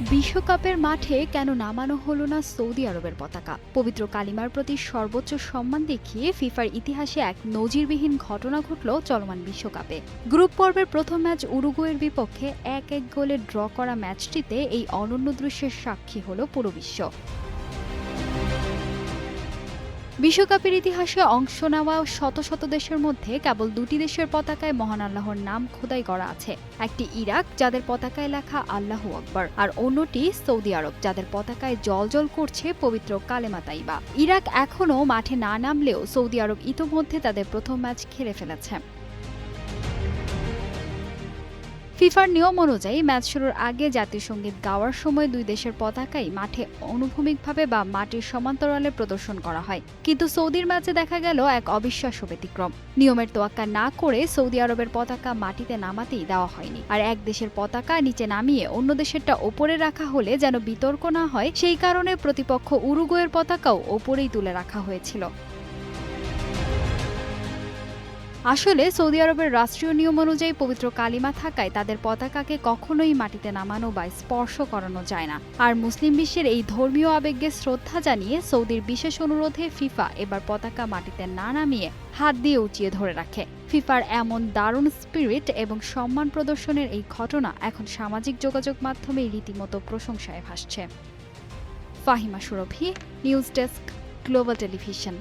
বিশ্বকাপের মাঠে কেন নামানো হলো না সৌদি আরবের পতাকা? পবিত্র কালিমার প্রতি সর্বোচ্চ সম্মান দেখিয়ে ফিফার ইতিহাসে এক নজিরবিহীন ঘটনা ঘটল চলমান বিশ্বকাপে। গ্রুপ পর্বের প্রথম ম্যাচ উরুগুয়ের বিপক্ষে 1-1 গোলে ড্র করা ম্যাচটিতে এই অনন্য দৃশ্যের সাক্ষী হল পুরো বিশ্ব। বিশ্বকাপের ইতিহাসে অংশ নেওয়া শত শত দেশের মধ্যে কেবল দুটি দেশের পতাকায় মহান আল্লাহর নাম খোদাই করা আছে। একটি ইরাক, যাদের পতাকায় লেখা আল্লাহু আকবার, আর অন্যটি সৌদি আরব, যাদের পতাকায় জ্বলজ্বল করছে পবিত্র কালেমা তাইবা। ইরাক এখনও মাঠে না নামলেও সৌদি আরব ইতোমধ্যে তাদের প্রথম ম্যাচ খেলে ফেলেছে। ফিফার নিয়ম অনুযায়ী ম্যাচ শুরুর আগে জাতীয় সঙ্গীত গাওয়ার সময় দুই দেশের পতাকাই মাঠে অনুভূমিকভাবে বা মাটির সমান্তরালে প্রদর্শন করা হয়। কিন্তু সৌদির ম্যাচে দেখা গেল এক অবিশ্বাস্য ব্যতিক্রম। নিয়মের তোয়াক্কা না করে সৌদি আরবের পতাকা মাটিতে নামাতেই দেওয়া হয়নি, আর এক দেশের পতাকা নিচে নামিয়ে অন্য দেশেরটা ওপরে রাখা হলে যেন বিতর্ক না হয় সেই কারণে প্রতিপক্ষ উরুগুয়ের পতাকাও ওপরেই তুলে রাখা হয়েছিল। আসলে সৌদি আরবের রাষ্ট্রীয় নিয়ম অনুযায়ী পবিত্র কালিমা থাকায় তাদের পতাকাকে কখনোই মাটিতে নামানো বা স্পর্শ করানো যায় না। আর মুসলিম বিশ্বের এই ধর্মীয় আবেগকে শ্রদ্ধা জানিয়ে সৌদির বিশেষ অনুরোধে ফিফা এবার পতাকা মাটিতে না নামিয়ে হাত দিয়ে উঁচিয়ে ধরে রাখে। ফিফার এমন দারুণ স্পিরিট এবং সম্মান প্রদর্শনের এই ঘটনা এখন সামাজিক যোগাযোগ মাধ্যমে রীতিমতো প্রশংসায় ভাসছে। ফাহিমা সুরভি, নিউজ ডেস্ক, গ্লোবাল টেলিভিশন।